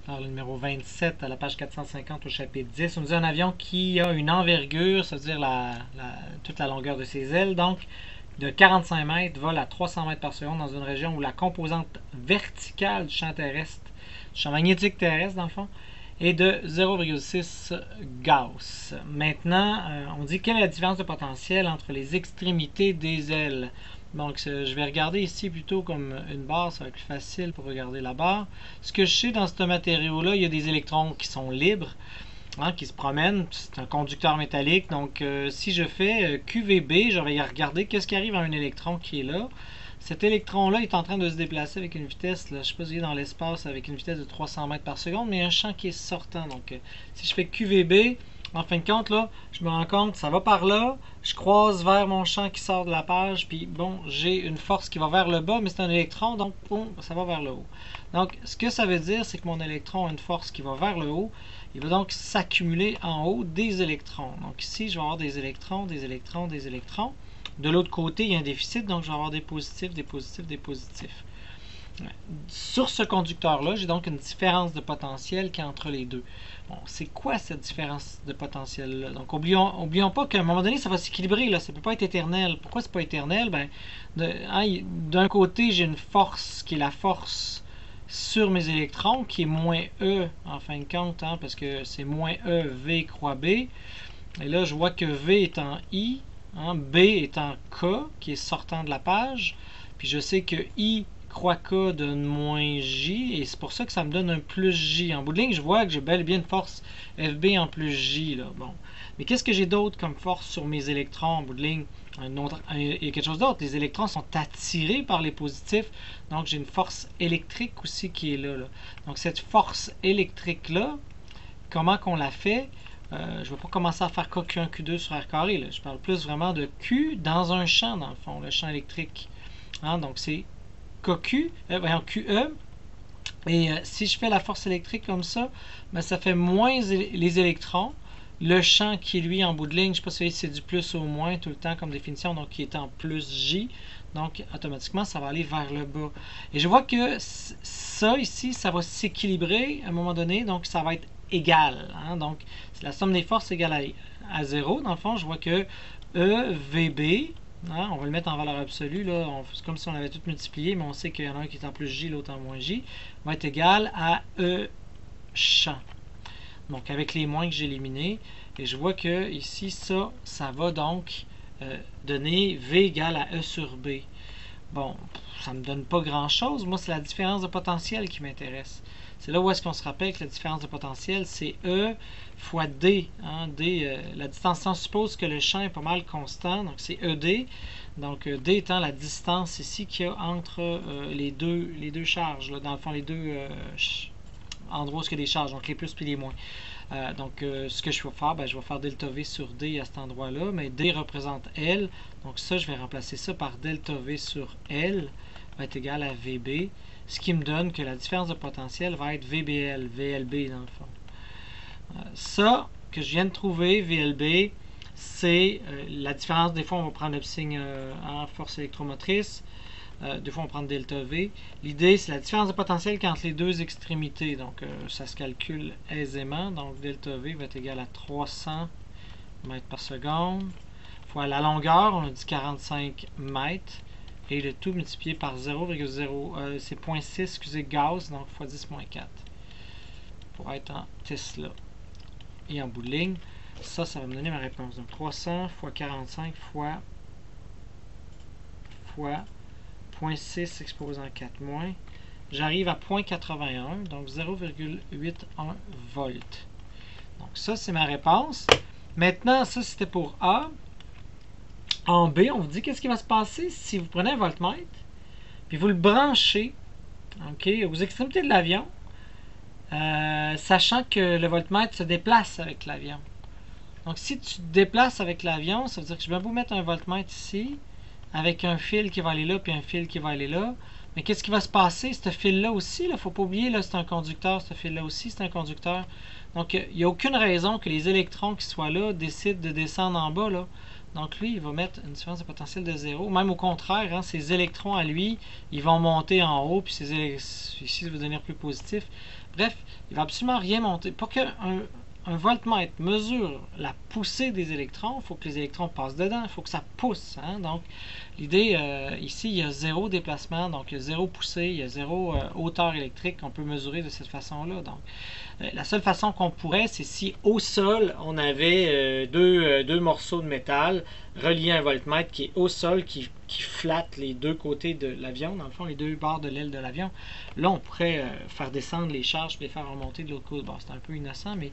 Alors, le numéro 27 à la page 450 au chapitre 10, on nous dit un avion qui a une envergure, c'est-à-dire toute la longueur de ses ailes, donc de 45 mètres, vole à 300 mètres par seconde dans une région où la composante verticale du champ terrestre, du champ magnétique terrestre dans le fond, est de 0,6 Gauss. Maintenant, on dit quelle est la différence de potentiel entre les extrémités des ailes. Donc, je vais regarder ici plutôt comme une barre, ça va être plus facile pour regarder la barre. Ce que je sais dans ce matériau-là, il y a des électrons qui sont libres, qui se promènent. C'est un conducteur métallique. Donc, si je fais QVB, je vais regarder qu'est-ce qui arrive à un électron qui est là. Cet électron-là est en train de se déplacer avec une vitesse, là, je ne sais pas s'il est dans l'espace, avec une vitesse de 300 mètres par seconde, mais il y a un champ qui est sortant. Donc, si je fais QVB, en fin de compte, là, je me rends compte, ça va par là, je croise vers mon champ qui sort de la page, puis bon, j'ai une force qui va vers le bas, mais c'est un électron, donc boum, ça va vers le haut. Donc, ce que ça veut dire, c'est que mon électron a une force qui va vers le haut, il va donc s'accumuler en haut des électrons. Donc ici, je vais avoir des électrons, des électrons, des électrons. De l'autre côté, il y a un déficit, donc je vais avoir des positifs, des positifs, des positifs. Sur ce conducteur-là, j'ai donc une différence de potentiel qui est entre les deux. Bon, c'est quoi cette différence de potentiel-là? Donc, oublions pas qu'à un moment donné, ça va s'équilibrer, là. Ça ne peut pas être éternel. Pourquoi c'est pas éternel? Ben, d'un côté, j'ai une force qui est la force sur mes électrons, qui est moins E, en fin de compte, parce que c'est moins E, V croix B. Et là, je vois que V est en I, B est en K, qui est sortant de la page. Puis je sais que I croix K donne moins J, et c'est pour ça que ça me donne un plus J. En bout de ligne, je vois que j'ai bel et bien une force FB en plus J. Là. Bon. Mais qu'est-ce que j'ai d'autre comme force sur mes électrons en bout de ligne? Il y a quelque chose d'autre. Les électrons sont attirés par les positifs, donc j'ai une force électrique aussi qui est là. Donc cette force électrique-là, comment qu'on la fait? Je ne vais pas commencer à faire Q1, Q2 sur R carré. Là. Je parle plus vraiment de Q dans un champ, dans le fond, le champ électrique. Donc c'est QE. Et si je fais la force électrique comme ça, ben, ça fait moins les électrons. Le champ qui est lui en bout de ligne, je ne sais pas si c'est du plus ou moins tout le temps comme définition, donc qui est en plus J. Donc automatiquement, ça va aller vers le bas. Et je vois que ça ici, ça va s'équilibrer à un moment donné, donc ça va être égal. Donc la somme des forces égale à 0. Dans le fond, je vois que EVB, on va le mettre en valeur absolue, c'est comme si on avait tout multiplié, mais on sait qu'il y en a un qui est en plus J, l'autre en moins J, va être égal à E champ. Donc avec les moins que j'ai éliminés, et je vois que ici, ça va donc donner V égale à E sur B. Bon, ça ne me donne pas grand-chose. Moi, c'est la différence de potentiel qui m'intéresse. C'est là où est-ce qu'on se rappelle que la différence de potentiel, c'est E fois D. La distance, on suppose que le champ est pas mal constant, donc c'est ED. Donc, D étant la distance ici qu'il y a entre les deux charges. Là, dans le fond, les deux endroits où il y a des charges, donc les plus puis les moins. Ce que je vais faire, je vais faire delta V sur D à cet endroit-là, mais D représente L. Donc ça, je vais remplacer ça par delta V sur L va être égal à VB, ce qui me donne que la différence de potentiel va être VBL, VLB dans le fond. Ça que je viens de trouver, VLB, c'est la différence. Des fois, on va prendre le signe en force électromotrice. Des fois, on prend delta V. L'idée, c'est la différence de potentiel entre les deux extrémités. Donc, ça se calcule aisément. Donc, delta V va être égal à 300 mètres par seconde fois la longueur, on a dit 45 mètres. Et le tout multiplié par 0,0, c'est 0,6, excusez, Gauss, donc fois 10,4. Pour être en Tesla. Et en bout de ligne, ça va me donner ma réponse. Donc, 300 fois 45 fois 0,6 exposant 4 moins, j'arrive à 0,81, donc 0,81 volts. Donc ça, c'est ma réponse. Maintenant, ça, c'était pour A. En B, on vous dit qu'est-ce qui va se passer si vous prenez un voltmètre, puis vous le branchez aux extrémités de l'avion, sachant que le voltmètre se déplace avec l'avion. Donc, si tu te déplaces avec l'avion, ça veut dire que je vais vous mettre un voltmètre ici, avec un fil qui va aller là, puis un fil qui va aller là. Mais qu'est-ce qui va se passer? Ce fil-là aussi, il ne faut pas oublier, c'est un conducteur. Ce fil-là aussi, c'est un conducteur. Donc, il n'y a aucune raison que les électrons qui soient là décident de descendre en bas. Donc lui, il va mettre une différence de potentiel de 0. Même au contraire, hein, ses électrons à lui, ils vont monter en haut, puis ici, ça va devenir plus positif. Bref, il va absolument rien monter. Pour qu'un voltmètre mesure la poussée des électrons, il faut que les électrons passent dedans, il faut que ça pousse. Hein? Donc, l'idée, ici, il y a 0 déplacement, donc il y a 0 poussée, il y a 0 hauteur électrique qu'on peut mesurer de cette façon-là. Donc, la seule façon qu'on pourrait, c'est si au sol, on avait deux morceaux de métal reliés à un voltmètre qui est au sol, qui flatte les deux côtés de l'avion, dans le fond, les deux bords de l'aile de l'avion. Là, on pourrait faire descendre les charges et les faire remonter de l'autre côté. Bon, c'est un peu innocent, mais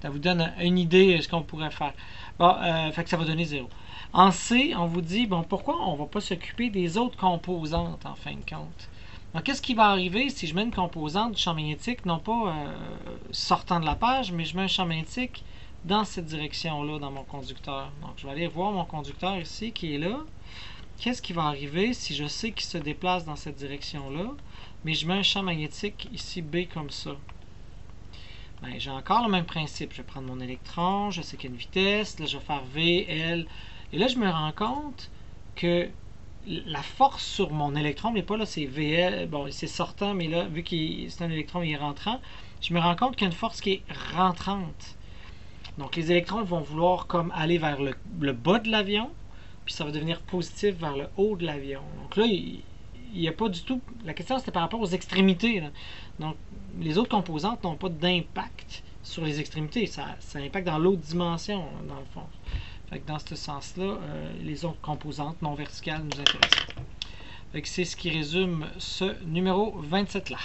ça vous donne une idée de ce qu'on pourrait faire. Bon, fait que ça va donner 0. En C, on vous dit, bon, pourquoi on ne va pas s'occuper des autres composantes, en fin de compte? Donc, qu'est-ce qui va arriver si je mets une composante du champ magnétique, non pas sortant de la page, mais je mets un champ magnétique dans cette direction-là, dans mon conducteur. Donc, je vais aller voir mon conducteur ici, qui est là. Qu'est-ce qui va arriver si je sais qu'il se déplace dans cette direction-là, mais je mets un champ magnétique ici, B, comme ça? Ben, j'ai encore le même principe. Je vais prendre mon électron, je sais qu'il y a une vitesse, là, je vais faire V, L, et là, je me rends compte que la force sur mon électron, mais pas là, c'est VL, bon, c'est sortant, mais là, vu que c'est un électron, il est rentrant, je me rends compte qu'il y a une force qui est rentrante. Donc, les électrons vont vouloir comme aller vers le bas de l'avion, puis ça va devenir positif vers le haut de l'avion. Donc là, il n'y a pas du tout... La question, c'était par rapport aux extrémités. Là. Donc, les autres composantes n'ont pas d'impact sur les extrémités. Ça impacte dans l'autre dimension, dans le fond. Fait que dans ce sens-là, les autres composantes non verticales nous intéressent. C'est ce qui résume ce numéro 27-là.